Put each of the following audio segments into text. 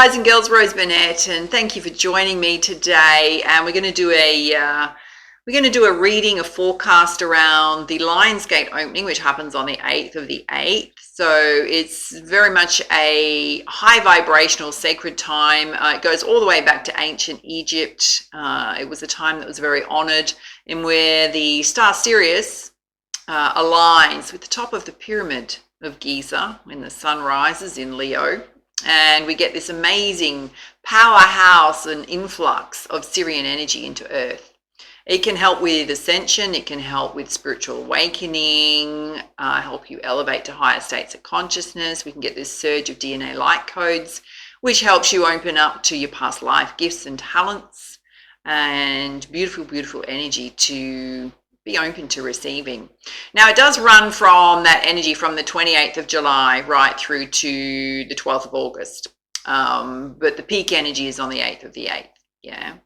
guys and girls, Rose Burnett, and thank you for joining me today. And we're going to do a reading, a forecast around the Lionsgate opening, which happens on the 8th of the 8th. So it's very much a high vibrational sacred time. It goes all the way back to ancient Egypt. It was a time that was very honored, and where the Star Sirius aligns with the top of the pyramid of Giza when the sun rises in Leo. And we get this amazing powerhouse and influx of Sirian energy into Earth. It can help with ascension, it can help with spiritual awakening, help you elevate to higher states of consciousness. We can get this surge of DNA light codes, which helps you open up to your past life gifts and talents, and beautiful, beautiful energy to be open to receiving. Now, it does run from that energy from the 28th of July right through to the 12th of August. But the peak energy is on the 8th of the 8th. Yeah.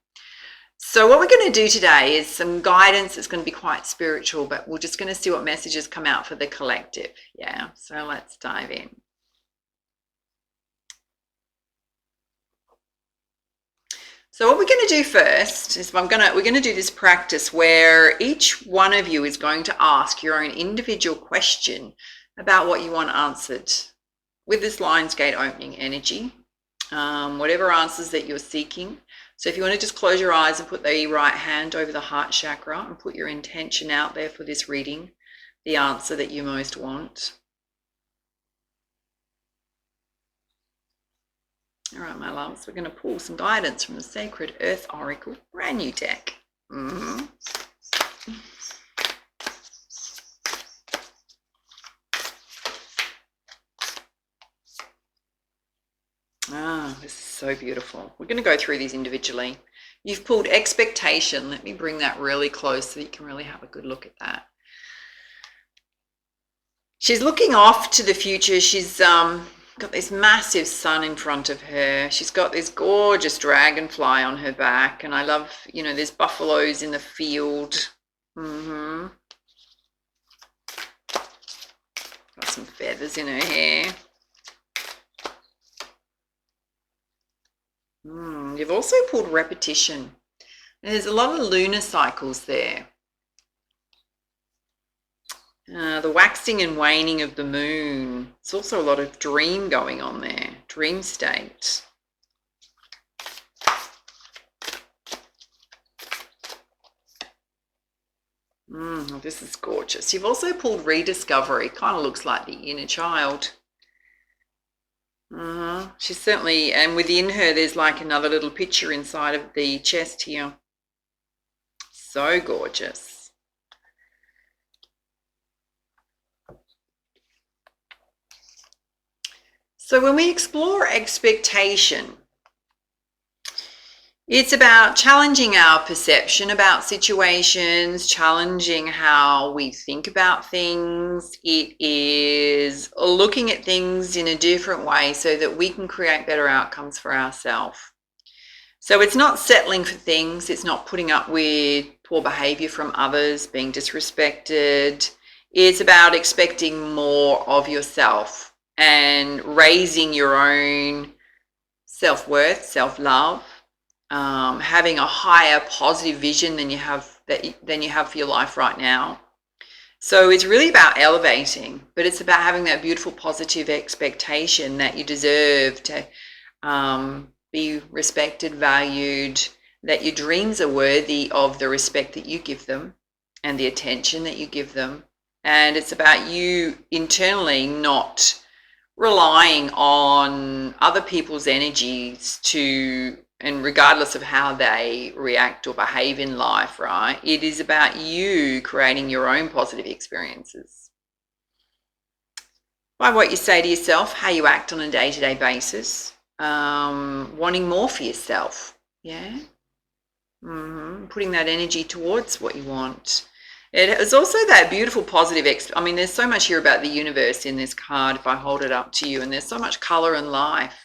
So what we're going to do today is some guidance. It's going to be quite spiritual, but we're just going to see what messages come out for the collective. Yeah. So let's dive in. So what we're going to do first is we're going to do this practice where each one of you is going to ask your own individual question about what you want answered with this Lionsgate opening energy, whatever answers that you're seeking. So if you want to just close your eyes and put the right hand over the heart chakra and put your intention out there for this reading, the answer that you most want. All right, my loves, we're going to pull some guidance from the Sacred Earth Oracle, brand new deck. This is so beautiful. We're going to go through these individually. You've pulled expectation. Let me bring that really close so you can really have a good look at that. She's looking off to the future. She's got this massive sun in front of her. She's got this gorgeous dragonfly on her back. And I love, there's buffaloes in the field. Got some feathers in her hair. You've also pulled repetition. There's a lot of lunar cycles there. The waxing and waning of the moon. It's also a lot of dream going on there, dream state. This is gorgeous. You've also pulled rediscovery. Kind of looks like the inner child. She's certainly, and within her there's like another little picture inside of the chest here. So gorgeous. So when we explore expectation, it's about challenging our perception about situations, challenging how we think about things. It is looking at things in a different way so that we can create better outcomes for ourselves. So it's not settling for things. It's not putting up with poor behavior from others, being disrespected. It's about expecting more of yourself and raising your own self-worth, self-love. Having a higher positive vision than you have for your life right now. So it's really about elevating, but it's about having that beautiful positive expectation that you deserve to be respected, valued, that your dreams are worthy of the respect that you give them and the attention that you give them. And it's about you internally not relying on other people's energies and regardless of how they react or behave in life, right? It is about you creating your own positive experiences. By what you say to yourself, how you act on a day-to-day basis, wanting more for yourself, yeah? Putting that energy towards what you want. It is also that beautiful positive, there's so much here about the universe in this card if I hold it up to you, and there's so much color in life.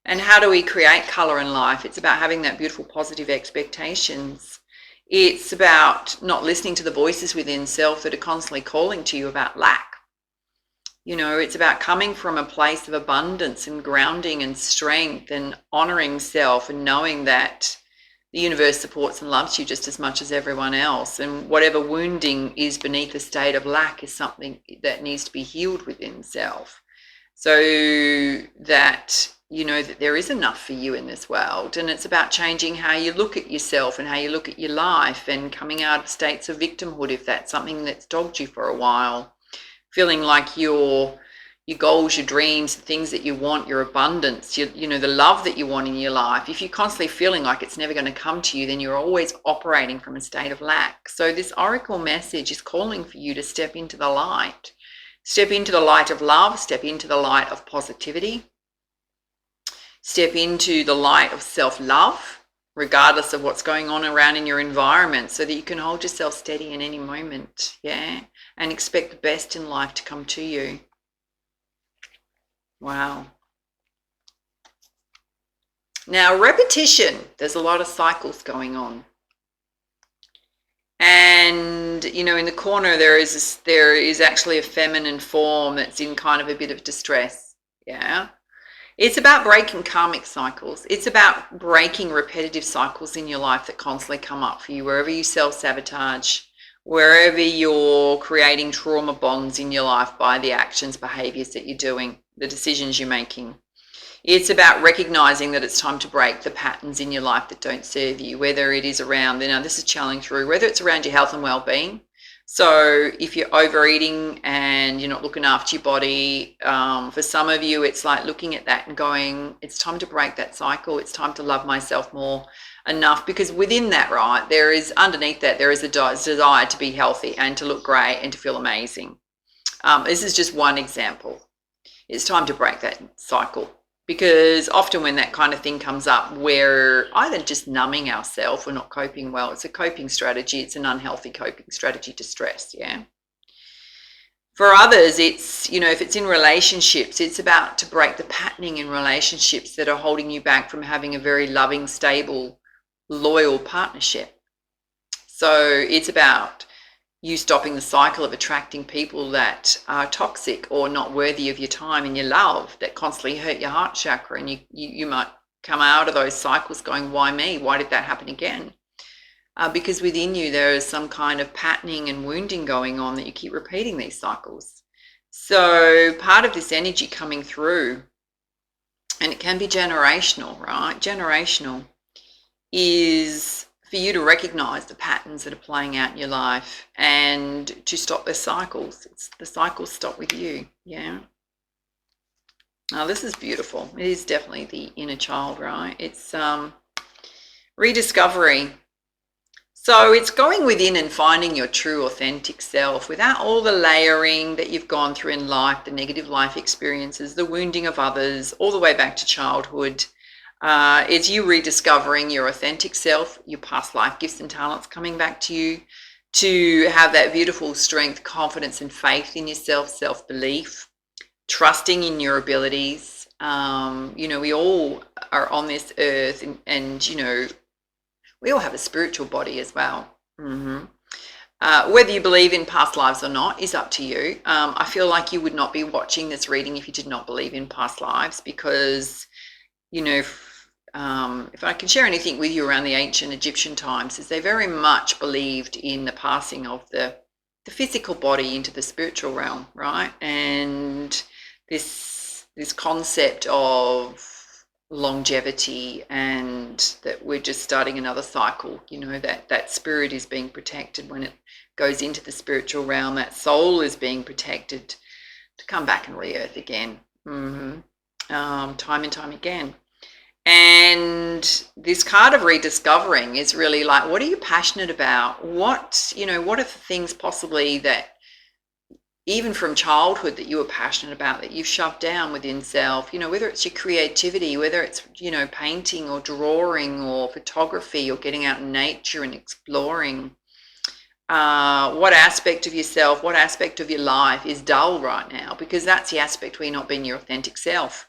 And how do we create color in life? It's about having that beautiful positive expectations. It's about not listening to the voices within self that are constantly calling to you about lack. You know, it's about coming from a place of abundance and grounding and strength and honoring self and knowing that the universe supports and loves you just as much as everyone else. And whatever wounding is beneath a state of lack is something that needs to be healed within self. So that you know that there is enough for you in this world. And it's about changing how you look at yourself and how you look at your life, and coming out of states of victimhood if that's something that's dogged you for a while. Feeling like your goals, your dreams, the things that you want, your abundance, you know, the love that you want in your life, if you're constantly feeling like it's never going to come to you, then you're always operating from a state of lack. So this oracle message is calling for you to step into the light. Step into the light of love, step into the light of positivity, step into the light of self-love, regardless of what's going on around in your environment, so that you can hold yourself steady in any moment, yeah, and expect the best in life to come to you. Wow. Now, repetition, there's a lot of cycles going on. And, you know, in the corner there is actually a feminine form that's in kind of a bit of distress, yeah. It's about breaking karmic cycles. It's about breaking repetitive cycles in your life that constantly come up for you, wherever you self-sabotage, wherever you're creating trauma bonds in your life by the actions, behaviors that you're doing, the decisions you're making. It's about recognizing that it's time to break the patterns in your life that don't serve you, whether it is around, you know, this is channeling through, whether it's around your health and well-being. So if you're overeating and you're not looking after your body, for some of you, it's like looking at that and going, it's time to break that cycle. It's time to love myself more enough, because within that, right, there is, underneath that, there is a desire to be healthy and to look great and to feel amazing. This is just one example. It's time to break that cycle, because often when that kind of thing comes up, we're either just numbing ourselves or not coping well. It's a coping strategy. It's an unhealthy coping strategy to stress, yeah. For others, it's, you know, if it's in relationships, it's about to break the patterning in relationships that are holding you back from having a very loving, stable, loyal partnership. So it's about you stopping the cycle of attracting people that are toxic or not worthy of your time and your love, that constantly hurt your heart chakra. And you might come out of those cycles going, why me? Why did that happen again? Because within you, there is some kind of patterning and wounding going on that you keep repeating these cycles. So part of this energy coming through, and it can be generational, right? Generational is for you to recognize the patterns that are playing out in your life and to stop the cycles. The cycles stop with you, yeah. Now, this is beautiful. It is definitely the inner child, right? It's rediscovery. So it's going within and finding your true authentic self without all the layering that you've gone through in life, the negative life experiences, the wounding of others, all the way back to childhood. It's you rediscovering your authentic self, your past life gifts and talents coming back to you, to have that beautiful strength, confidence and faith in yourself, self-belief, trusting in your abilities. You know, we all are on this earth and you know, we all have a spiritual body as well. Whether you believe in past lives or not is up to you. I feel like you would not be watching this reading if you did not believe in past lives, because, you know, if I can share anything with you around the ancient Egyptian times, is they very much believed in the passing of the physical body into the spiritual realm, right? And this concept of longevity, and that we're just starting another cycle, you know, that spirit is being protected when it goes into the spiritual realm, that soul is being protected to come back and re-earth again, time and time again. And this card of rediscovering is really like, what are you passionate about? What, you know, what are the things possibly that even from childhood that you were passionate about that you've shoved down within self, you know, whether it's your creativity, whether it's, you know, painting or drawing or photography or getting out in nature and exploring. What aspect of yourself, what aspect of your life is dull right now? Because that's the aspect where you're not being your authentic self.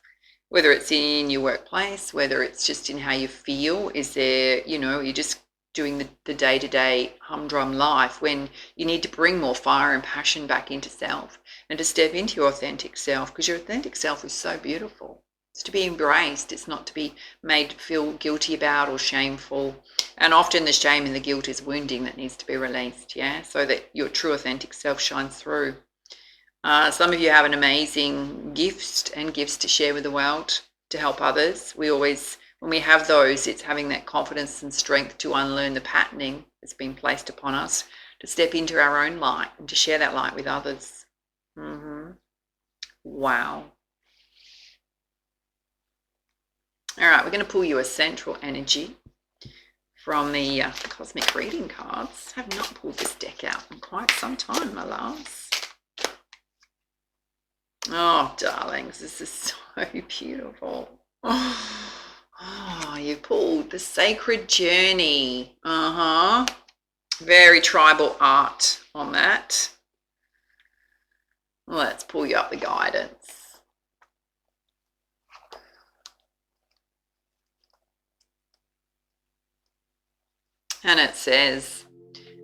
Whether it's in your workplace, whether it's just in how you feel, is there, you know, you're just doing the day-to-day humdrum life, when you need to bring more fire and passion back into self and to step into your authentic self, because your authentic self is so beautiful. It's to be embraced. It's not to be made to feel guilty about or shameful. And often the shame and the guilt is wounding that needs to be released, yeah, so that your true authentic self shines through. Some of you have an amazing gift and gifts to share with the world, to help others. We always, when we have those, it's having that confidence and strength to unlearn the patterning that's been placed upon us, to step into our own light and to share that light with others. Wow. All right, we're going to pull you a central energy from the cosmic reading cards. I have not pulled this deck out in quite some time, my loves. Oh, darlings, this is so beautiful. Oh, you pulled the Sacred Journey. Very tribal art on that. Let's pull you up the guidance. And it says,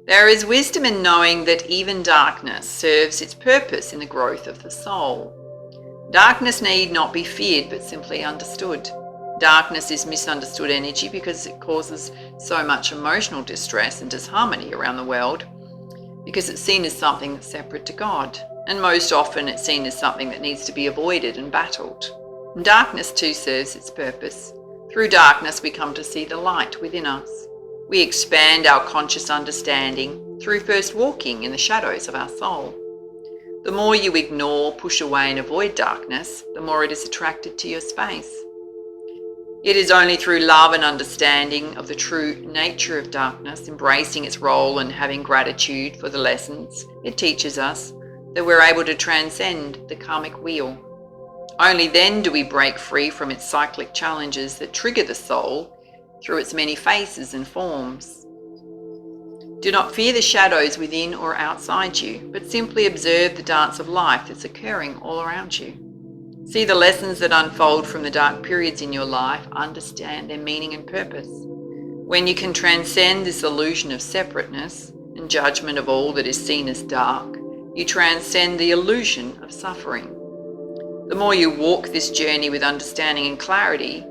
there is wisdom in knowing that even darkness serves its purpose in the growth of the soul. Darkness need not be feared, but simply understood. Darkness is misunderstood energy because it causes so much emotional distress and disharmony around the world, because it's seen as something that's separate to God. And most often it's seen as something that needs to be avoided and battled. And darkness too serves its purpose. Through darkness we come to see the light within us. We expand our conscious understanding through first walking in the shadows of our soul. The more you ignore, push away and avoid darkness, the more it is attracted to your space. It is only through love and understanding of the true nature of darkness, embracing its role and having gratitude for the lessons it teaches us, that we're able to transcend the karmic wheel. Only then do we break free from its cyclic challenges that trigger the soul through its many faces and forms. Do not fear the shadows within or outside you, but simply observe the dance of life that's occurring all around you. See the lessons that unfold from the dark periods in your life, understand their meaning and purpose. When you can transcend this illusion of separateness and judgment of all that is seen as dark, you transcend the illusion of suffering. The more you walk this journey with understanding and clarity,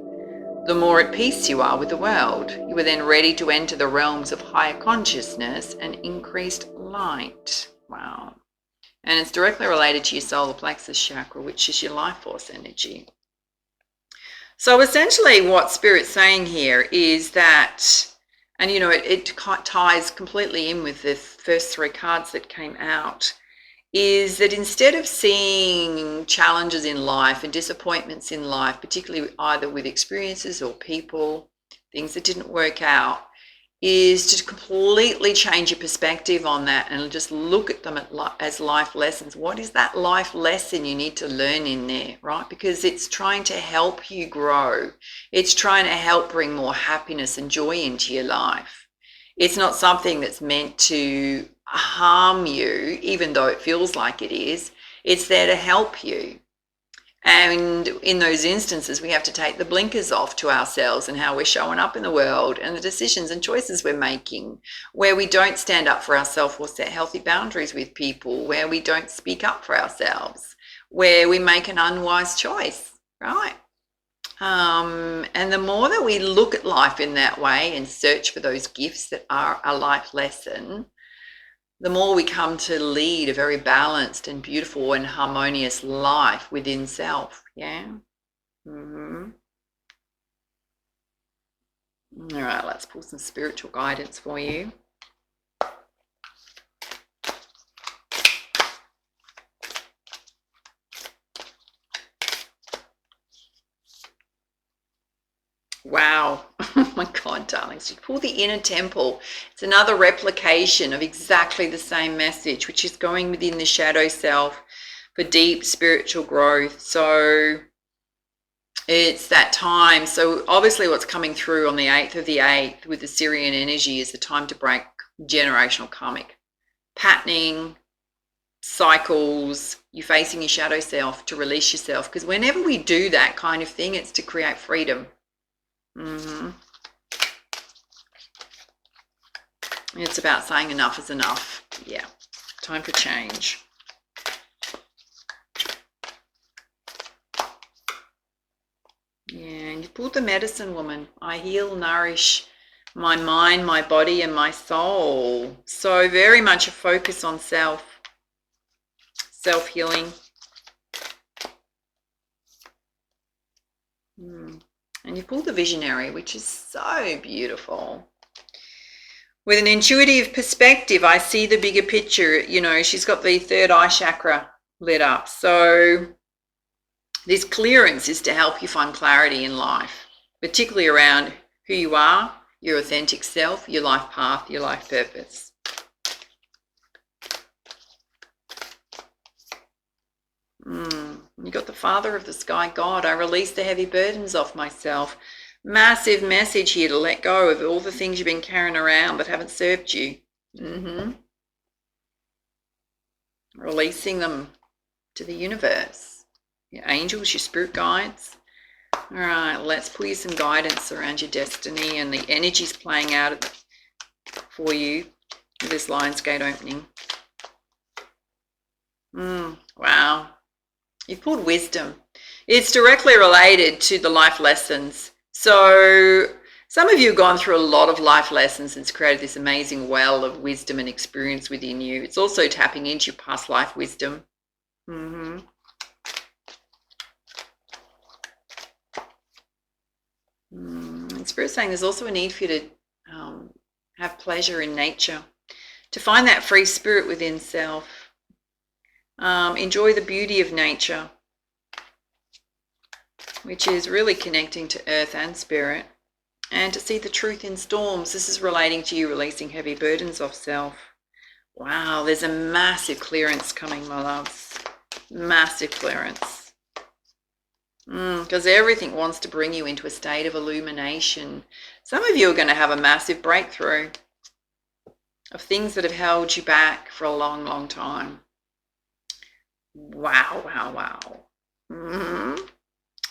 the more at peace you are with the world. You are then ready to enter the realms of higher consciousness and increased light. Wow. And it's directly related to your solar plexus chakra, which is your life force energy. So essentially what Spirit's saying here is that, and you know, it ties completely in with the first three cards that came out, is that instead of seeing challenges in life and disappointments in life, particularly either with experiences or people, things that didn't work out, is to completely change your perspective on that and just look at them as life lessons. What is that life lesson you need to learn in there, right? Because it's trying to help you grow. It's trying to help bring more happiness and joy into your life. It's not something that's meant to harm you, even though it feels like it is. It's there to help you. And in those instances, we have to take the blinkers off to ourselves and how we're showing up in the world and the decisions and choices we're making, where we don't stand up for ourselves or set healthy boundaries with people, where we don't speak up for ourselves, where we make an unwise choice, right? And the more that we look at life in that way and search for those gifts that are a life lesson, the more we come to lead a very balanced and beautiful and harmonious life within self. Yeah. All right, let's pull some spiritual guidance for you. Wow. Oh my God, darlings. You pull the inner temple. It's another replication of exactly the same message, which is going within the shadow self for deep spiritual growth. So it's that time. So obviously what's coming through on the 8th of the 8th with the Syrian energy is the time to break generational karmic patterning, cycles. You're facing your shadow self to release yourself. Because whenever we do that kind of thing, it's to create freedom. It's about saying enough is enough. Yeah, time for change. Yeah, and you pulled the medicine woman. I heal, nourish my mind, my body, and my soul. So very much a focus on self-healing. And you pulled the visionary, which is so beautiful. With an intuitive perspective, I see the bigger picture. You know, she's got the third eye chakra lit up. So this clearance is to help you find clarity in life, particularly around who you are, your authentic self, your life path, your life purpose. You got the Father of the Sky, God. I release the heavy burdens off myself. Massive message here to let go of all the things you've been carrying around that haven't served you. Releasing them to the universe. Your angels, your spirit guides. All right, let's pull you some guidance around your destiny and the energies playing out for you with this Lion's Gate opening. Wow. You've pulled wisdom. It's directly related to the life lessons. So some of you have gone through a lot of life lessons and it's created this amazing well of wisdom and experience within you. It's also tapping into your past life wisdom. And Spirit's saying there's also a need for you to have pleasure in nature, to find that free spirit within self. Enjoy the beauty of nature, which is really connecting to earth and spirit, and to see the truth in storms. This is relating to you releasing heavy burdens of self. Wow, there's a massive clearance coming, my loves. Massive clearance. Because everything wants to bring you into a state of illumination. Some of you are going to have a massive breakthrough of things that have held you back for a long, long time. Wow, wow, wow.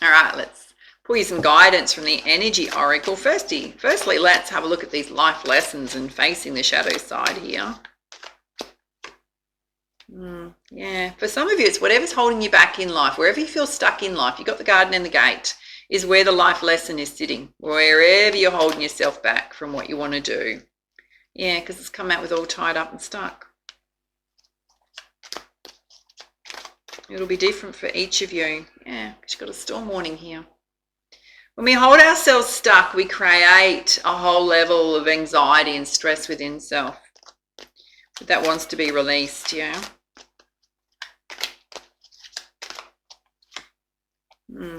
All right, let's pull you some guidance from the Energy Oracle. Firstly, let's have a look at these life lessons and facing the shadow side here. Yeah, for some of you, it's whatever's holding you back in life. Wherever you feel stuck in life, you've got the garden and the gate, is where the life lesson is sitting. Wherever you're holding yourself back from what you want to do. Yeah, because it's come out with all tied up and stuck. It'll be different for each of you. Yeah, because you've got a storm warning here. When we hold ourselves stuck, we create a whole level of anxiety and stress within self. But that wants to be released, yeah.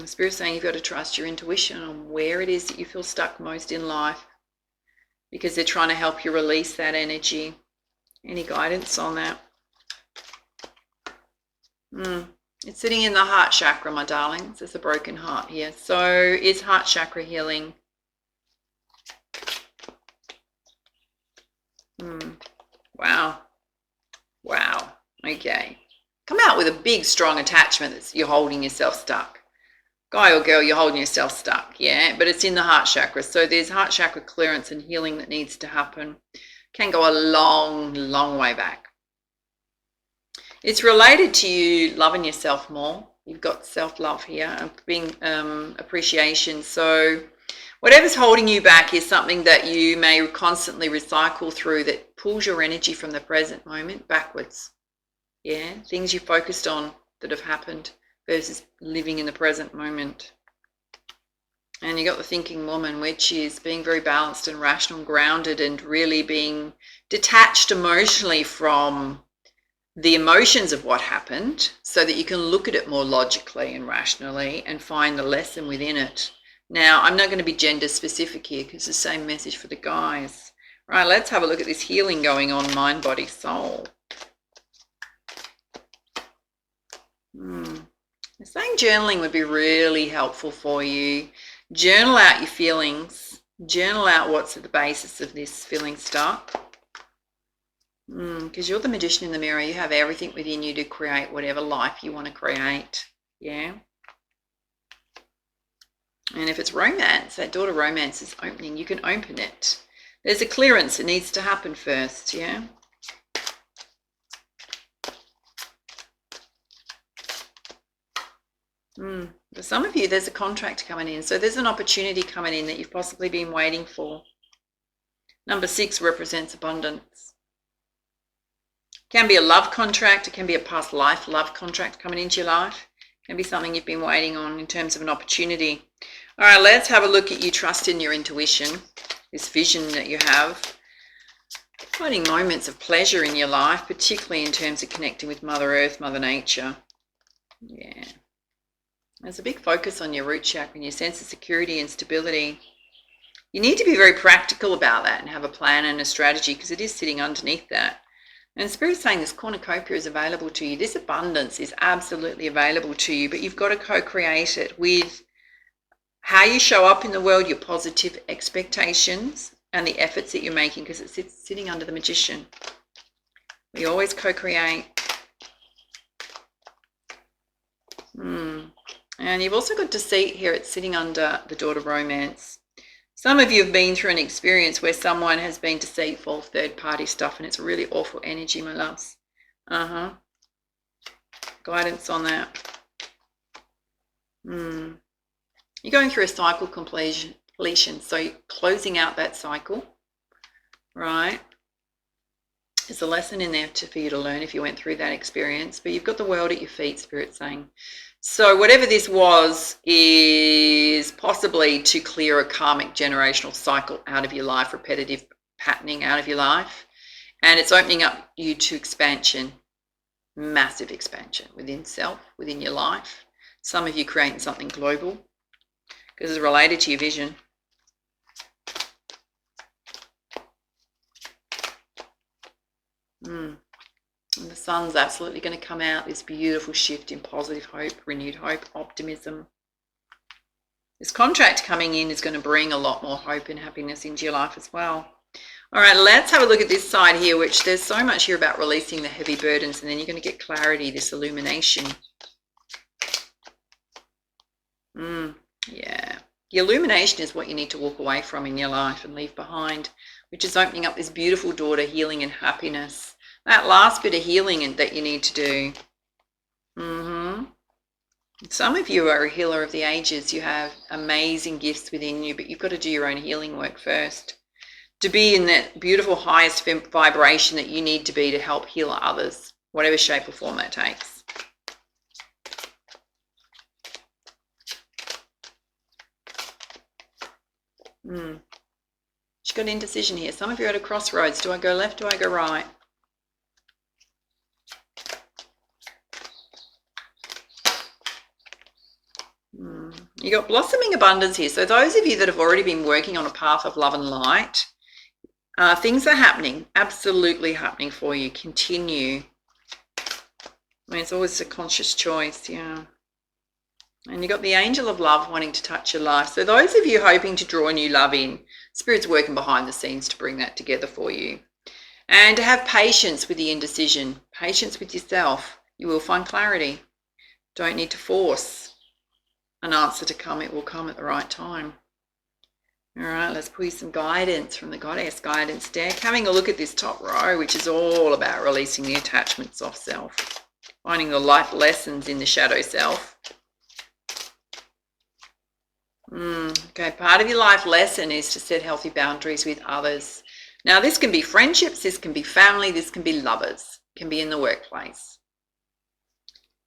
Spirit's saying you've got to trust your intuition on where it is that you feel stuck most in life, because they're trying to help you release that energy. Any guidance on that? It's sitting in the heart chakra, my darlings. There's a broken heart here. So is heart chakra healing? Wow. Wow. Okay. Come out with a big, strong attachment that you're holding yourself stuck. Guy or girl, you're holding yourself stuck, yeah? But it's in the heart chakra. So there's heart chakra clearance and healing that needs to happen. Can go a long, long way back. It's related to you loving yourself more. You've got self-love here, being appreciation. So whatever's holding you back is something that you may constantly recycle through that pulls your energy from the present moment backwards. Yeah, things you focused on that have happened versus living in the present moment. And you got the thinking woman, which is being very balanced and rational and grounded and really being detached emotionally from the emotions of what happened so that you can look at it more logically and rationally and find the lesson within it. Now, I'm not going to be gender specific here because it's the same message for the guys. Right, let's have a look at this healing going on mind, body, soul. I'm saying journaling would be really helpful for you. Journal out your feelings. Journal out what's at the basis of this feeling stuck. Because you're the magician in the mirror. You have everything within you to create whatever life you want to create. Yeah. And if it's romance, that door to romance is opening. You can open it. There's a clearance that needs to happen first, yeah? For some of you, there's a contract coming in. So there's an opportunity coming in that you've possibly been waiting for. Number 6 represents abundance. It can be a love contract. It can be a past life love contract coming into your life. It can be something you've been waiting on in terms of an opportunity. All right, let's have a look at you trust in your intuition, this vision that you have. Finding moments of pleasure in your life, particularly in terms of connecting with Mother Earth, Mother Nature. Yeah. There's a big focus on your root chakra and your sense of security and stability. You need to be very practical about that and have a plan and a strategy, because it is sitting underneath that. And Spirit's saying this cornucopia is available to you. This abundance is absolutely available to you, but you've got to co-create it with how you show up in the world, your positive expectations and the efforts that you're making, because it's sitting under the Magician. We always co-create. And you've also got Deceit here. It's sitting under the Daughter Romance. Some of you have been through an experience where someone has been deceitful, third-party stuff, and it's a really awful energy, my loves. Guidance on that. You're going through a cycle completion, so you're closing out that cycle, right? There's a lesson in there for you to learn if you went through that experience, but you've got the world at your feet, Spirit's saying. So whatever this was is possibly to clear a karmic generational cycle out of your life, repetitive patterning out of your life. And it's opening up you to expansion, massive expansion within self, within your life. Some of you creating something global because it's related to your vision. And the sun's absolutely going to come out, this beautiful shift in positive hope, renewed hope, optimism. This contract coming in is going to bring a lot more hope and happiness into your life as well. All right, let's have a look at this side here, which there's so much here about releasing the heavy burdens, and then you're going to get clarity, this illumination. Yeah. The illumination is what you need to walk away from in your life and leave behind, which is opening up this beautiful door to healing and happiness. That last bit of healing that you need to do. Some of you are a healer of the ages. You have amazing gifts within you, but you've got to do your own healing work first to be in that beautiful highest vibration that you need to be to help heal others, whatever shape or form that takes. You've got indecision here. Some of you are at a crossroads. Do I go left? Do I go right? You got blossoming abundance here. So those of you that have already been working on a path of love and light, things are happening, absolutely happening for you. Continue. I mean, it's always a conscious choice, yeah. And you got the angel of love wanting to touch your life. So those of you hoping to draw new love in, Spirit's working behind the scenes to bring that together for you. And to have patience with the indecision, patience with yourself. You will find clarity. Don't need to force an answer to come. It will come at the right time. All right, let's pull you some guidance from the Goddess Guidance deck. Having a look at this top row, which is all about releasing the attachments of self, finding the life lessons in the shadow self. Okay, part of your life lesson is to set healthy boundaries with others. Now, this can be friendships, this can be family, this can be lovers, it can be in the workplace.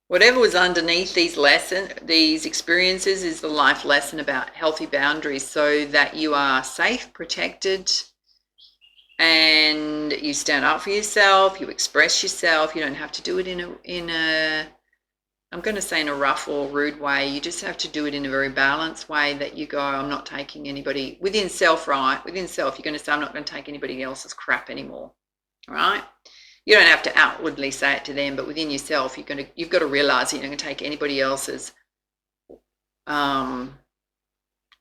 Whatever was underneath these experiences is the life lesson about healthy boundaries, so that you are safe, protected, and you stand up for yourself, you express yourself. You don't have to do it in a I'm going to say in a rough or rude way. You just have to do it in a very balanced way that you go, I'm not taking anybody within self, right? Within self, you're going to say, I'm not going to take anybody else's crap anymore, right? You don't have to outwardly say it to them, but within yourself, you've got to realize that you're not going to take anybody else's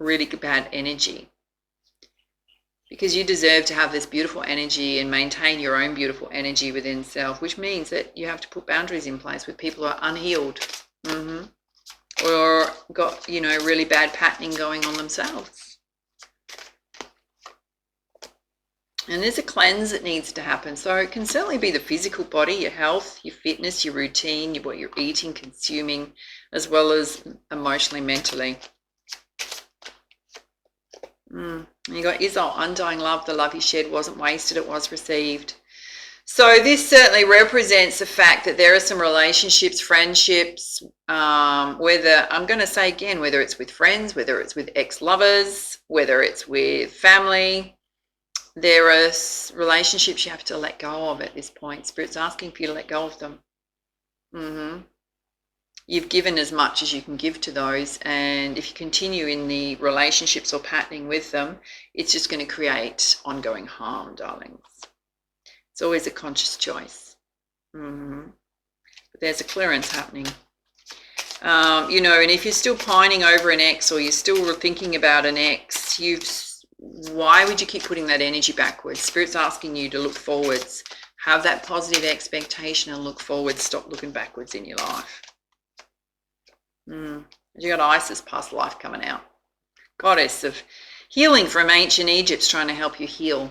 really bad energy, because you deserve to have this beautiful energy and maintain your own beautiful energy within self, which means that you have to put boundaries in place with people who are unhealed or got, really bad patterning going on themselves. And there's a cleanse that needs to happen. So it can certainly be the physical body, your health, your fitness, your routine, what you're eating, consuming, as well as emotionally, mentally. And you got Giza, undying love. The love you shared wasn't wasted, it was received. So this certainly represents the fact that there are some relationships, friendships, whether, I'm going to say again, whether it's with friends, whether it's with ex-lovers, whether it's with family, there are relationships you have to let go of at this point. Spirit's asking for you to let go of them. You've given as much as you can give to those, and if you continue in the relationships or patterning with them, it's just going to create ongoing harm, darlings. It's always a conscious choice. But there's a clearance happening. You know, and if you're still pining over an ex, or you're still thinking about an ex, why would you keep putting that energy backwards? Spirit's asking you to look forwards. Have that positive expectation and look forwards. Stop looking backwards in your life. You got Isis, past life, coming out. Goddess of healing from ancient Egypt's trying to help you heal.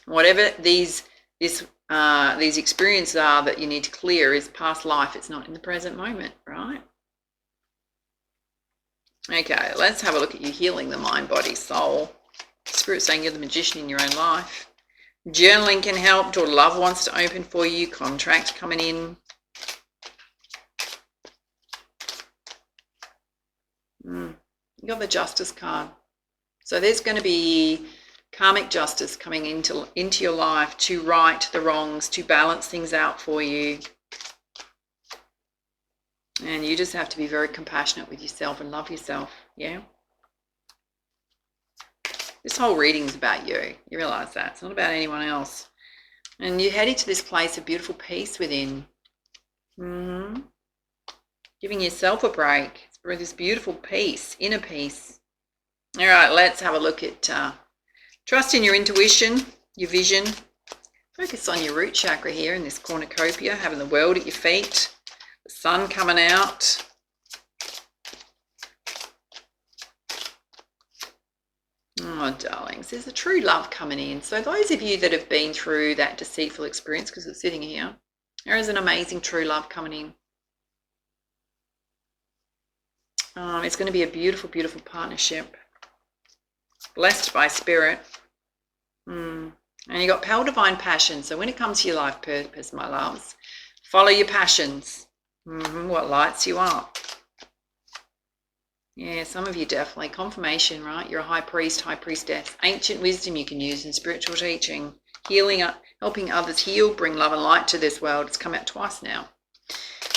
Whatever these experiences are that you need to clear is past life. It's not in the present moment, right? Okay, let's have a look at you healing the mind, body, soul. Spirit saying you're the magician in your own life. Journaling can help. Door love wants to open for you. Contract coming in. You got the Justice card. So there's going to be karmic justice coming into your life to right the wrongs, to balance things out for you. And you just have to be very compassionate with yourself and love yourself, yeah? This whole reading is about you. You realize that. It's not about anyone else. And you're heading to this place of beautiful peace within. Giving yourself a break for this beautiful peace, inner peace. All right, let's have a look at trust in your intuition, your vision. Focus on your root chakra here in this cornucopia, having the world at your feet. The sun coming out. Oh, darlings, there's a true love coming in. So those of you that have been through that deceitful experience, because it's sitting here, there is an amazing true love coming in. It's going to be a beautiful, beautiful partnership. Blessed by spirit. And you got power, divine passion. So when it comes to your life purpose, my loves, follow your passions. What lights you up. Yeah, some of you definitely. Confirmation, right? You're a high priest, high priestess. Ancient wisdom you can use in spiritual teaching. Healing, helping others heal, bring love and light to this world. It's come out twice now.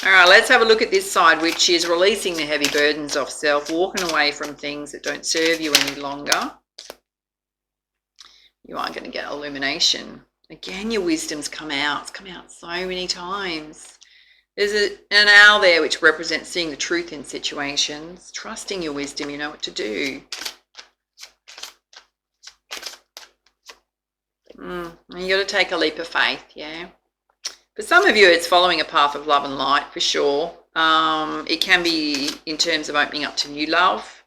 All right, let's have a look at this side, which is releasing the heavy burdens of self, walking away from things that don't serve you any longer. You are going to get illumination. Again, your wisdom's come out. It's come out so many times. There's an owl there which represents seeing the truth in situations, trusting your wisdom, you know what to do. And you got to take a leap of faith, yeah. For some of you, it's following a path of love and light, for sure. It can be in terms of opening up to new love.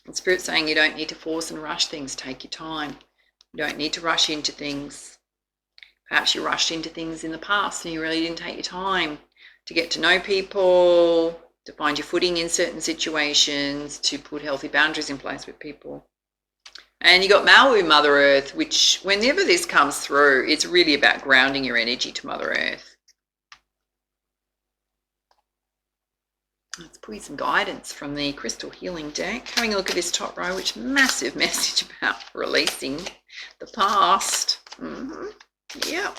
And Spirit's saying you don't need to force and rush things. Take your time. You don't need to rush into things. Perhaps you rushed into things in the past and you really didn't take your time to get to know people, to find your footing in certain situations, to put healthy boundaries in place with people. And you got Maui, Mother Earth, which whenever this comes through, it's really about grounding your energy to Mother Earth. Let's pull you some guidance from the Crystal Healing deck. Having a look at this top row, which massive message about releasing the past. Yep.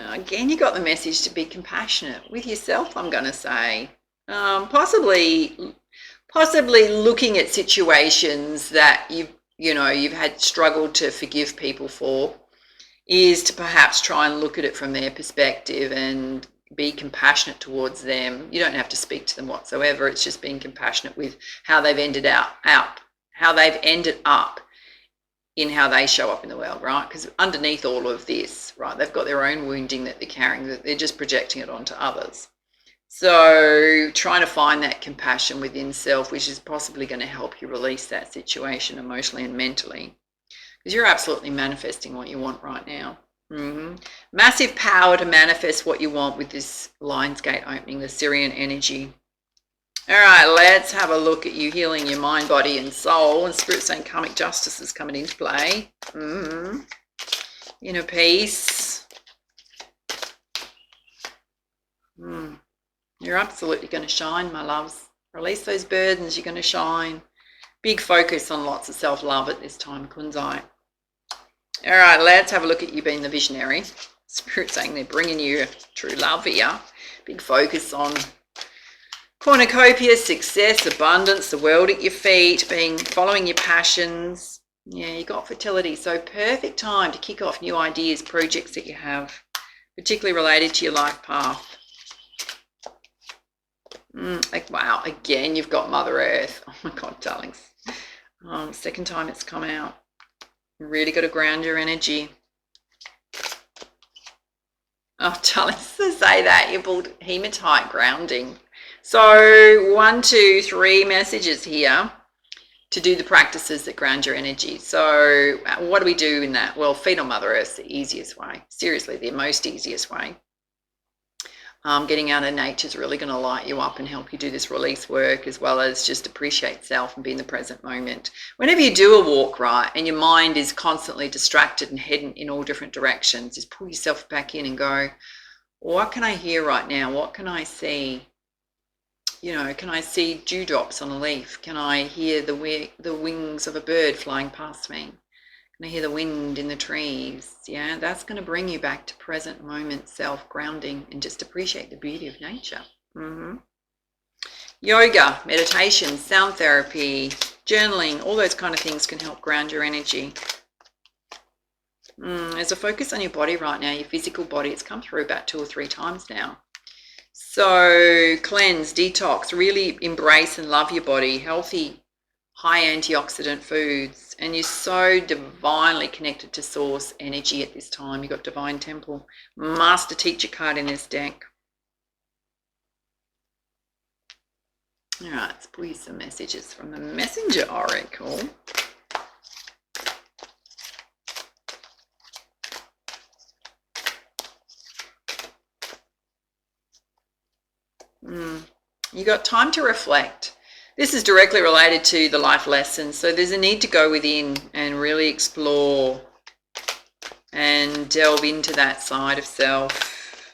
Again, you got the message to be compassionate with yourself, I'm going to say. Possibly looking at situations that you've had struggled to forgive people for, is to perhaps try and look at it from their perspective and be compassionate towards them. You don't have to speak to them whatsoever. It's just being compassionate with how they've ended up in how they show up in the world, right? Because underneath all of this, right, they've got their own wounding that they're carrying, that they're just projecting it onto others. So trying to find that compassion within self, which is possibly going to help you release that situation emotionally and mentally. because you're absolutely manifesting what you want right now. Massive power to manifest what you want with this Lions Gate opening, the Sirian energy. All right, let's have a look at you healing your mind, body, and soul. And Spirit saying karmic justice is coming into play. Inner peace. You're absolutely going to shine, my loves. Release those burdens, you're going to shine. Big focus on lots of self-love at this time, Kunzai. All right, let's have a look at you being the visionary. Spirit saying they're bringing you true love here. Big focus on cornucopia, success, abundance, the world at your feet, following your passions. Yeah, you got fertility, so perfect time to kick off new ideas, projects that you have, particularly related to your life path. Wow, again, you've got Mother Earth. Oh my God, darlings. Second time it's come out. Really got to ground your energy. Oh, darlings, to say that, you pulled hematite grounding. So 1, 2, 3 messages here to do the practices that ground your energy. So what do we do in that? Well, feed on Mother Earth, the easiest way. Seriously, the most easiest way. Getting out of nature is really going to light you up and help you do this release work, as well as just appreciate self and be in the present moment. Whenever you do a walk, right, and your mind is constantly distracted and heading in all different directions, just pull yourself back in and go, what can I hear right now? What can I see? You know, can I see dewdrops on a leaf? Can I hear the wings of a bird flying past me? Can I hear the wind in the trees? Yeah, that's going to bring you back to present moment self-grounding and just appreciate the beauty of nature. Yoga, meditation, sound therapy, journaling, all those kind of things can help ground your energy. There's a focus on your body right now, your physical body. It's come through about 2 or 3 times now. So cleanse, detox, really embrace and love your body, healthy, high antioxidant foods, and you're so divinely connected to source energy at this time. You've got Divine Temple, Master Teacher card in this deck. All right, let's pull you some messages from the Messenger Oracle. You got time to reflect. This is directly related to the life lessons. So there's a need to go within and really explore and delve into that side of self.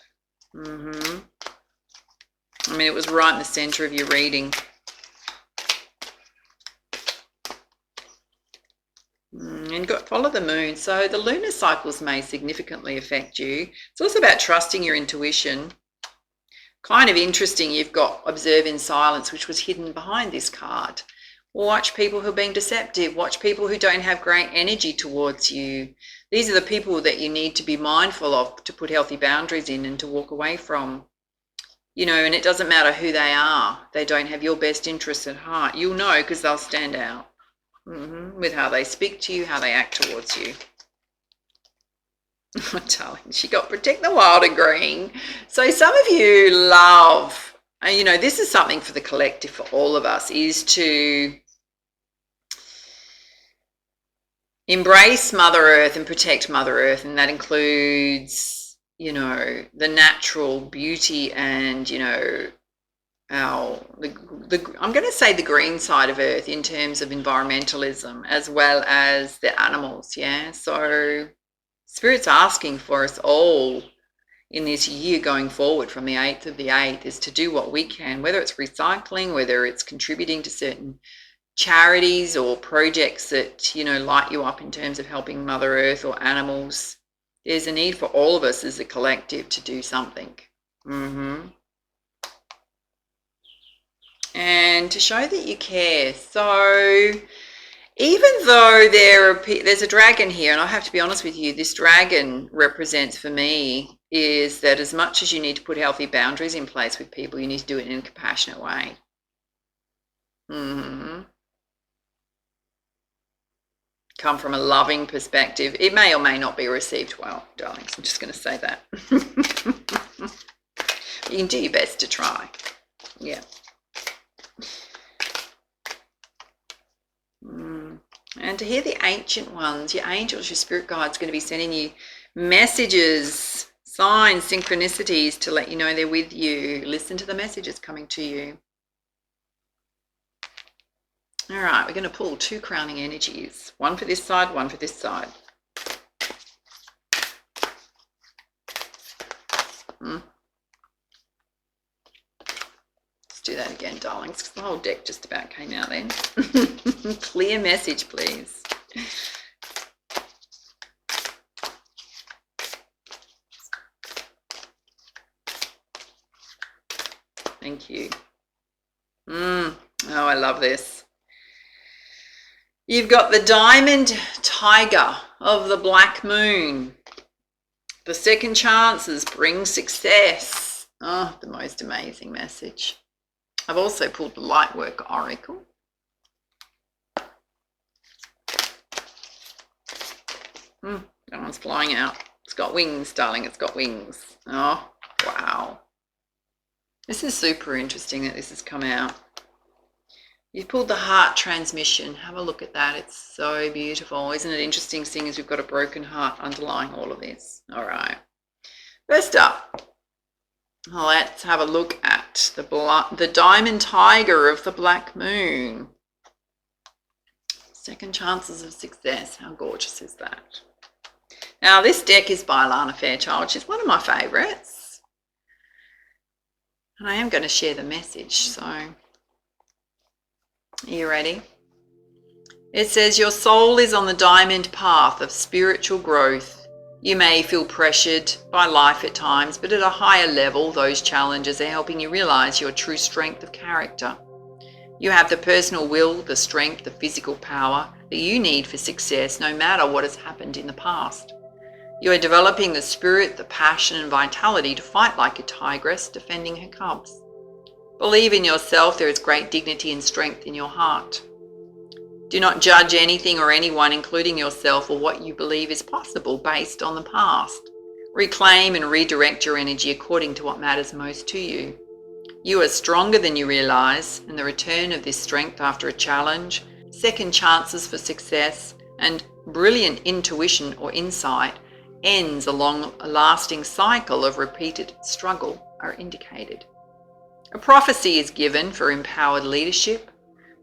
I mean, it was right in the center of your reading. And follow the moon. So the lunar cycles may significantly affect you. It's also about trusting your intuition. Kind of interesting, you've got observe in silence, which was hidden behind this card. Watch people who are being deceptive. Watch people who don't have great energy towards you. These are the people that you need to be mindful of, to put healthy boundaries in and to walk away from. You know, and it doesn't matter who they are. They don't have your best interests at heart. You'll know because they'll stand out with how they speak to you, how they act towards you. Oh, darling, she got protect the wild and green. So some of you love, you know, this is something for the collective, for all of us, is to embrace Mother Earth and protect Mother Earth. And that includes, you know, the natural beauty and, you know, I'm going to say the green side of Earth in terms of environmentalism, as well as the animals. Yeah. So Spirit's asking for us all in this year going forward from the 8th of the 8th is to do what we can, whether it's recycling, whether it's contributing to certain charities or projects that, you know, light you up in terms of helping Mother Earth or animals. There's a need for all of us as a collective to do something. And to show that you care. So even though there's a dragon here, and I have to be honest with you, this dragon represents for me is that as much as you need to put healthy boundaries in place with people, you need to do it in a compassionate way. Come from a loving perspective. It may or may not be received well, darlings. I'm just going to say that. You can do your best to try. Yeah. And to hear the ancient ones, your angels, your spirit guides, going to be sending you messages, signs, synchronicities to let you know they're with you. Listen to the messages coming to you. All right, we're going to pull 2 crowning energies. One for this side, one for this side. Let's do that again, darlings, because the whole deck just about came out then. Clear message, please. Thank you. Oh, I love this. You've got the diamond tiger of the black moon. The second chances bring success. Oh, the most amazing message. I've also pulled the Lightwork Oracle. That one's flying out. It's got wings, darling. It's got wings. Oh, wow. This is super interesting that this has come out. You've pulled the heart transmission. Have a look at that. It's so beautiful. Isn't it interesting, seeing as we've got a broken heart underlying all of this? All right. First up, let's have a look at the diamond tiger of the black moon. Second chances of success. How gorgeous is that? Now, this deck is by Alana Fairchild. She's one of my favourites. And I am going to share the message, so... Are you ready? It says, your soul is on the diamond path of spiritual growth. You may feel pressured by life at times, but at a higher level, those challenges are helping you realize your true strength of character. You have the personal will, the strength, the physical power that you need for success, no matter what has happened in the past. You are developing the spirit, the passion, and vitality to fight like a tigress defending her cubs. Believe in yourself. There is great dignity and strength in your heart. Do not judge anything or anyone, including yourself, or what you believe is possible based on the past. Reclaim and redirect your energy according to what matters most to you. You are stronger than you realize, and the return of this strength after a challenge, second chances for success, and brilliant intuition or insight ends along a lasting cycle of repeated struggle are indicated. A prophecy is given for empowered leadership,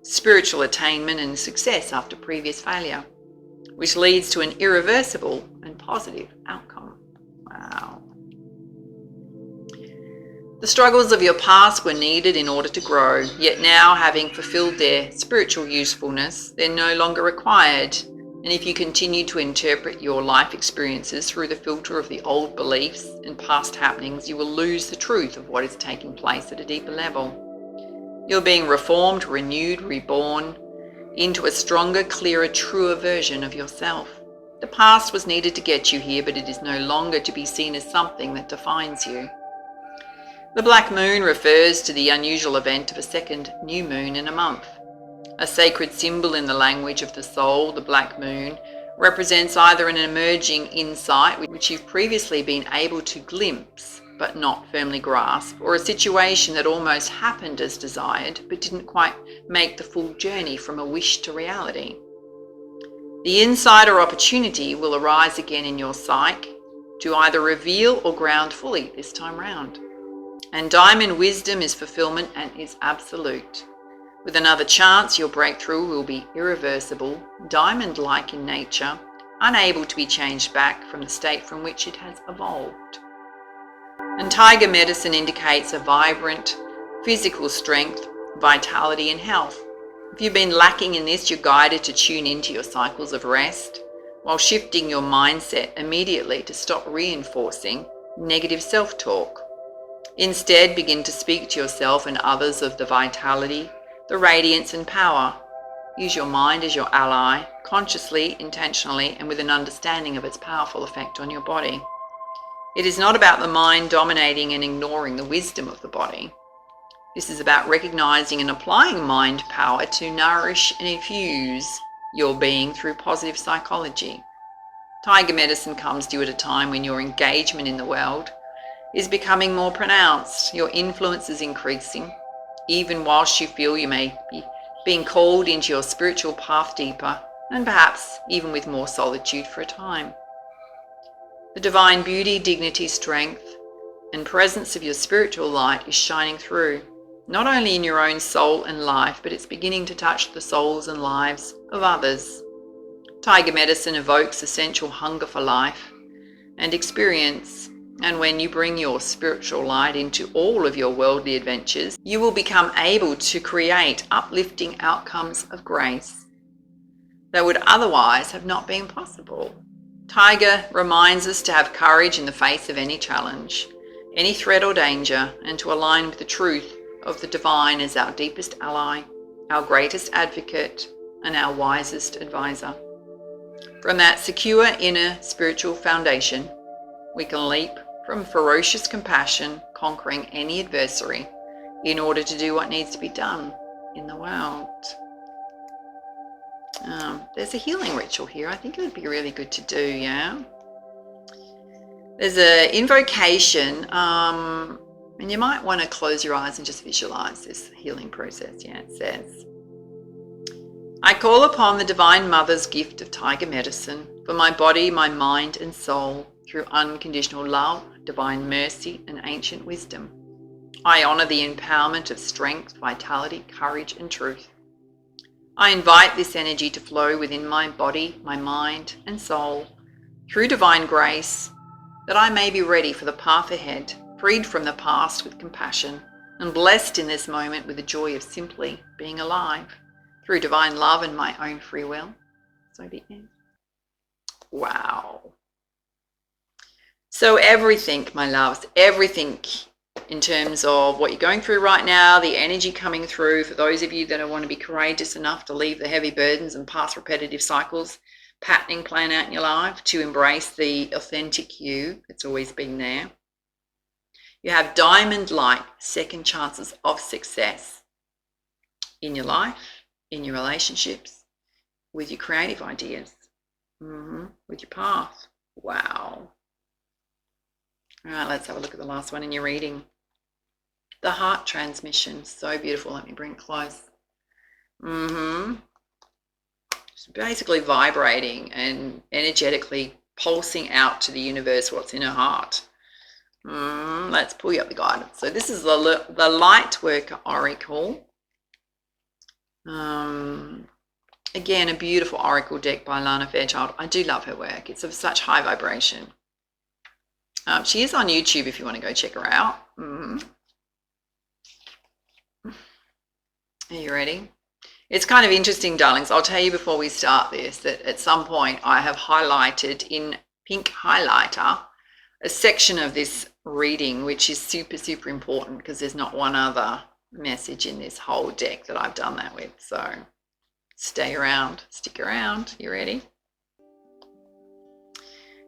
spiritual attainment, and success after previous failure, which leads to an irreversible and positive outcome. Wow. The struggles of your past were needed in order to grow, yet now, having fulfilled their spiritual usefulness, they're no longer required. And if you continue to interpret your life experiences through the filter of the old beliefs and past happenings, you will lose the truth of what is taking place at a deeper level. You're being reformed, renewed, reborn into a stronger, clearer, truer version of yourself. The past was needed to get you here, but it is no longer to be seen as something that defines you. The black moon refers to the unusual event of a second new moon in a month. A sacred symbol in the language of the soul, the black moon, represents either an emerging insight which you've previously been able to glimpse but not firmly grasp, or a situation that almost happened as desired but didn't quite make the full journey from a wish to reality. The insight or opportunity will arise again in your psyche to either reveal or ground fully this time round. And diamond wisdom is fulfillment and is absolute. With another chance, your breakthrough will be irreversible, diamond-like in nature, unable to be changed back from the state from which it has evolved. And tiger medicine indicates a vibrant physical strength, vitality, and health. If you've been lacking in this, you're guided to tune into your cycles of rest, while shifting your mindset immediately to stop reinforcing negative self-talk. Instead, begin to speak to yourself and others of the vitality, the radiance and power. Use your mind as your ally, consciously, intentionally, and with an understanding of its powerful effect on your body. It is not about the mind dominating and ignoring the wisdom of the body. This is about recognizing and applying mind power to nourish and infuse your being through positive psychology. Tiger medicine comes to you at a time when your engagement in the world is becoming more pronounced. Your influence is increasing. Even whilst you feel you may be being called into your spiritual path deeper, and perhaps even with more solitude for a time. The divine beauty, dignity, strength, and presence of your spiritual light is shining through, not only in your own soul and life, but it's beginning to touch the souls and lives of others. Tiger medicine evokes essential hunger for life and experience, and when you bring your spiritual light into all of your worldly adventures, you will become able to create uplifting outcomes of grace that would otherwise have not been possible. Tiger reminds us to have courage in the face of any challenge, any threat or danger, and to align with the truth of the divine as our deepest ally, our greatest advocate, and our wisest advisor. From that secure inner spiritual foundation, we can leap from ferocious compassion, conquering any adversary, in order to do what needs to be done in the world. There's a healing ritual here. I think it would be really good to do, yeah? There's an invocation, and you might want to close your eyes and just visualize this healing process. Yeah, it says, I call upon the Divine Mother's gift of tiger medicine for my body, my mind, and soul through unconditional love, divine mercy, and ancient wisdom. I honor the empowerment of strength, vitality, courage, and truth. I invite this energy to flow within my body, my mind, and soul through divine grace, that I may be ready for the path ahead, freed from the past with compassion, and blessed in this moment with the joy of simply being alive, through divine love and my own free will. So be it. Wow. So everything, my loves, everything in terms of what you're going through right now, the energy coming through, for those of you that want to be courageous enough to leave the heavy burdens and past repetitive cycles, patterning playing out in your life, to embrace the authentic you that's always been there. You have diamond-like second chances of success in your life, in your relationships, with your creative ideas, with your path. Wow. All right, let's have a look at the last one in your reading. The heart transmission, so beautiful. Let me bring it close. It's basically vibrating and energetically pulsing out to the universe what's in her heart. Let's pull you up the guidance. So this is the Light Worker Oracle. Again, a beautiful oracle deck by Lana Fairchild. I do love her work. It's of such high vibration. She is on YouTube if you want to go check her out. Are you ready? It's kind of interesting, darlings. I'll tell you before we start this that at some point I have highlighted in pink highlighter a section of this reading, which is super, super important because there's not one other message in this whole deck that I've done that with. So stay around, stick around. You ready?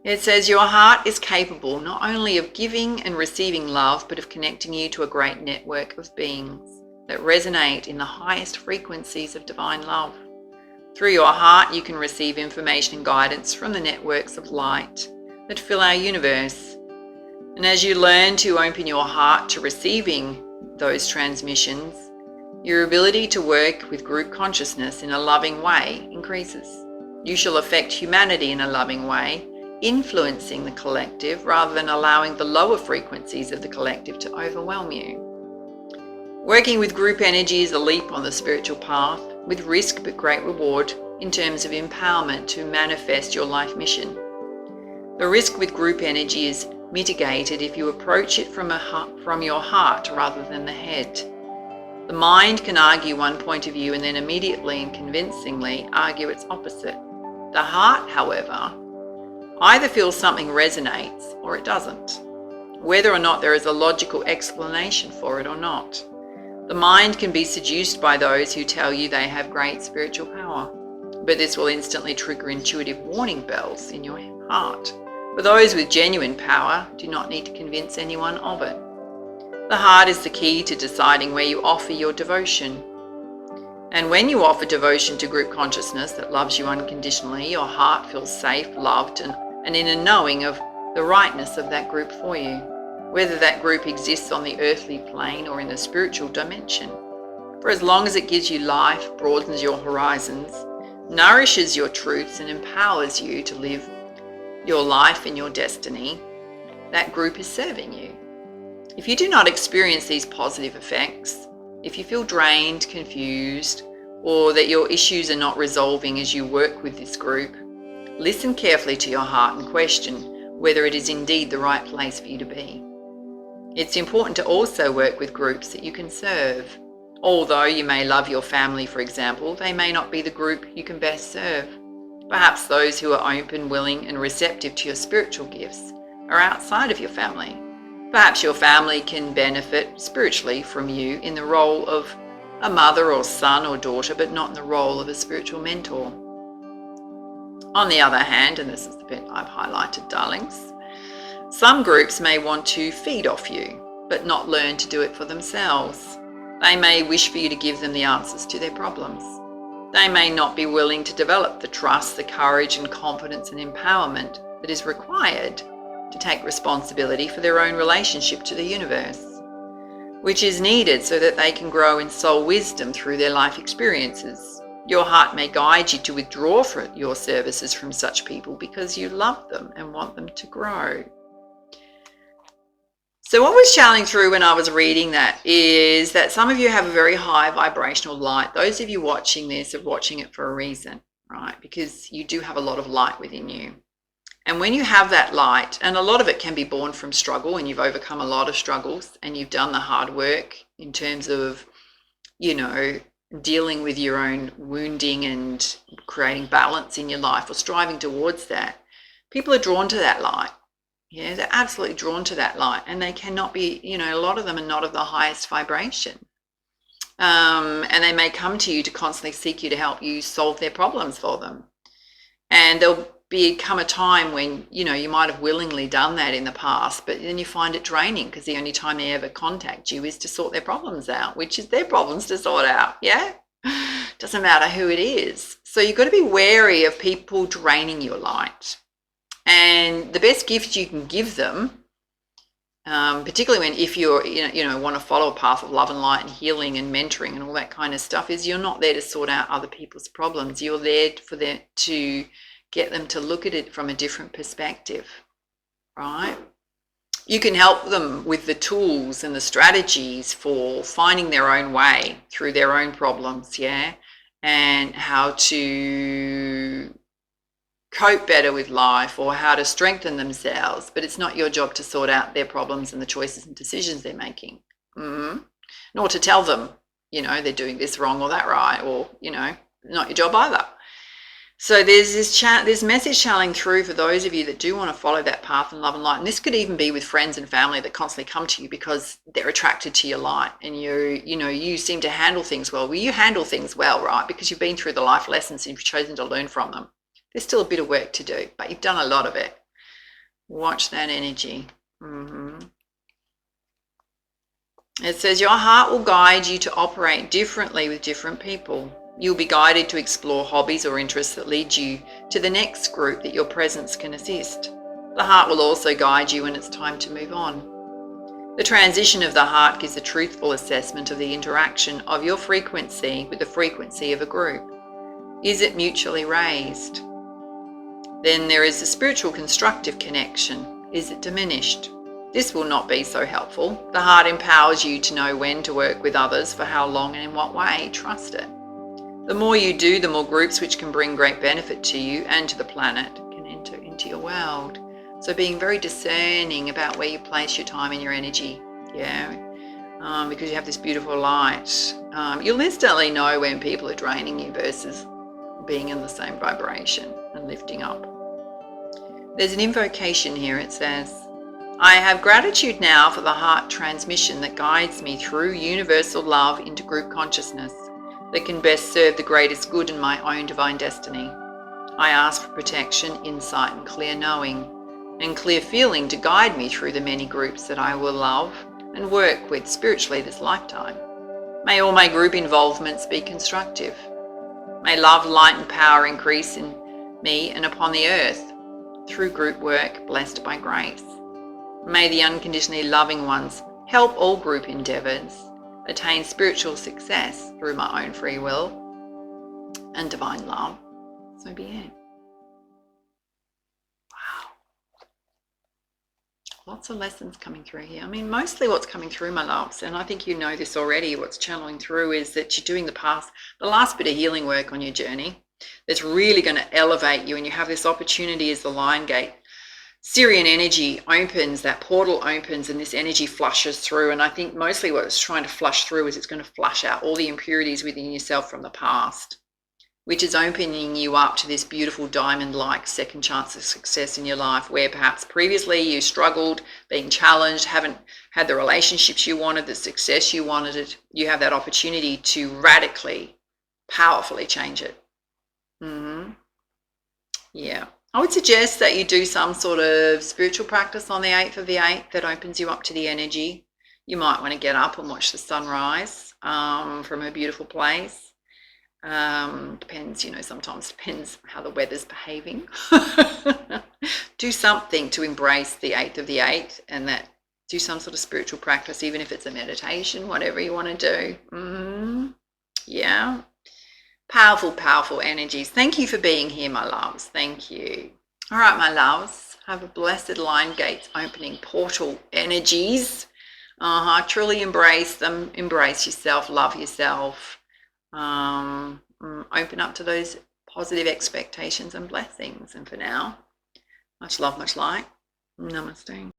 It says, your heart is capable not only of giving and receiving love, but of connecting you to a great network of beings that resonate in the highest frequencies of divine love. Through your heart, you can receive information and guidance from the networks of light that fill our universe. And as you learn to open your heart to receiving those transmissions, your ability to work with group consciousness in a loving way increases. You shall affect humanity in a loving way, influencing the collective rather than allowing the lower frequencies of the collective to overwhelm you. Working with group energy is a leap on the spiritual path, with risk but great reward in terms of empowerment to manifest your life mission. The risk with group energy is mitigated if you approach it from your heart rather than the head. The mind can argue one point of view and then immediately and convincingly argue its opposite. The heart, however, either feels something resonates or it doesn't, whether or not there is a logical explanation for it or not. The mind can be seduced by those who tell you they have great spiritual power, but this will instantly trigger intuitive warning bells in your heart. For those with genuine power do not need to convince anyone of it. The heart is the key to deciding where you offer your devotion. And when you offer devotion to group consciousness that loves you unconditionally, your heart feels safe, loved, and in a knowing of the rightness of that group for you, whether that group exists on the earthly plane or in the spiritual dimension. For as long as it gives you life, broadens your horizons, nourishes your truths and empowers you to live your life and your destiny, that group is serving you. If you do not experience these positive effects, if you feel drained, confused, or that your issues are not resolving as you work with this group, listen carefully to your heart and question whether it is indeed the right place for you to be. It's important to also work with groups that you can serve. Although you may love your family, for example, they may not be the group you can best serve. Perhaps those who are open, willing, and receptive to your spiritual gifts are outside of your family. Perhaps your family can benefit spiritually from you in the role of a mother or son or daughter, but not in the role of a spiritual mentor. On the other hand, and this is the bit I've highlighted, darlings, some groups may want to feed off you, but not learn to do it for themselves. They may wish for you to give them the answers to their problems. They may not be willing to develop the trust, the courage and confidence and empowerment that is required to take responsibility for their own relationship to the universe, which is needed so that they can grow in soul wisdom through their life experiences. Your heart may guide you to withdraw from your services from such people because you love them and want them to grow. So what was channeling through when I was reading that is that some of you have a very high vibrational light. Those of you watching this are watching it for a reason, right? Because you do have a lot of light within you. And when you have that light, and a lot of it can be born from struggle, and you've overcome a lot of struggles, and you've done the hard work in terms of, dealing with your own wounding and creating balance in your life or striving towards that, people are drawn to that light. Yeah, they're absolutely drawn to that light, and they cannot be, a lot of them are not of the highest vibration. And they may come to you to constantly seek you to help you solve their problems for them. And there'll become a time when, you might have willingly done that in the past, but then you find it draining because the only time they ever contact you is to sort their problems out, which is their problems to sort out. Yeah. Doesn't matter who it is. So you've got to be wary of people draining your light. And the best gift you can give them, particularly if you're, want to follow a path of love and light and healing and mentoring and all that kind of stuff, is you're not there to sort out other people's problems. You're there to get them to look at it from a different perspective, right? You can help them with the tools and the strategies for finding their own way through their own problems, yeah? And how to cope better with life or how to strengthen themselves. But it's not your job to sort out their problems and the choices and decisions they're making. Nor to tell them, they're doing this wrong or that right, or, not your job either. So there's this message channeling through for those of you that do want to follow that path in love and light. And this could even be with friends and family that constantly come to you because they're attracted to your light and you seem to handle things well. Well, you handle things well, right? Because you've been through the life lessons and you've chosen to learn from them. There's still a bit of work to do, but you've done a lot of it. Watch that energy. It says your heart will guide you to operate differently with different people. You'll be guided to explore hobbies or interests that lead you to the next group that your presence can assist. The heart will also guide you when it's time to move on. The transition of the heart gives a truthful assessment of the interaction of your frequency with the frequency of a group. Is it mutually raised? Then there is a spiritual constructive connection. Is it diminished? This will not be so helpful. The heart empowers you to know when to work with others, for how long and in what way. Trust it. The more you do, the more groups which can bring great benefit to you and to the planet can enter into your world. So being very discerning about where you place your time and your energy, because you have this beautiful light. You'll instantly know when people are draining you versus being in the same vibration and lifting up. There's an invocation here. It says, I have gratitude now for the heart transmission that guides me through universal love into group consciousness that can best serve the greatest good in my own divine destiny. I ask for protection, insight, and clear knowing, and clear feeling to guide me through the many groups that I will love and work with spiritually this lifetime. May all my group involvements be constructive. May love, light, and power increase in me and upon the earth through group work blessed by grace. May the unconditionally loving ones help all group endeavours attain spiritual success through my own free will and divine love. So be it. Wow. Lots of lessons coming through here. I mean, mostly what's coming through, my loves, and I think you know this already, what's channeling through is that you're doing the last bit of healing work on your journey that's really going to elevate you, and you have this opportunity as the Lion Gate Sirian energy opens, that portal opens, and this energy flushes through. And I think mostly what it's trying to flush through is it's going to flush out all the impurities within yourself from the past, which is opening you up to this beautiful diamond-like second chance of success in your life, where perhaps previously you struggled, being challenged, haven't had the relationships you wanted, the success you wanted. You have that opportunity to radically, powerfully change it. Yeah. I would suggest that you do some sort of spiritual practice on the 8th of the 8th that opens you up to the energy. You might want to get up and watch the sunrise from a beautiful place. Depends, sometimes depends how the weather's behaving. Do something to embrace the 8th of the 8th, and that do some sort of spiritual practice, even if it's a meditation, whatever you want to do. Yeah. Powerful, powerful energies. Thank you for being here, my loves. Thank you. All right, my loves. Have a blessed Lion Gates opening portal energies. Truly embrace them. Embrace yourself. Love yourself. Open up to those positive expectations and blessings. And for now, much love, much light. Namaste.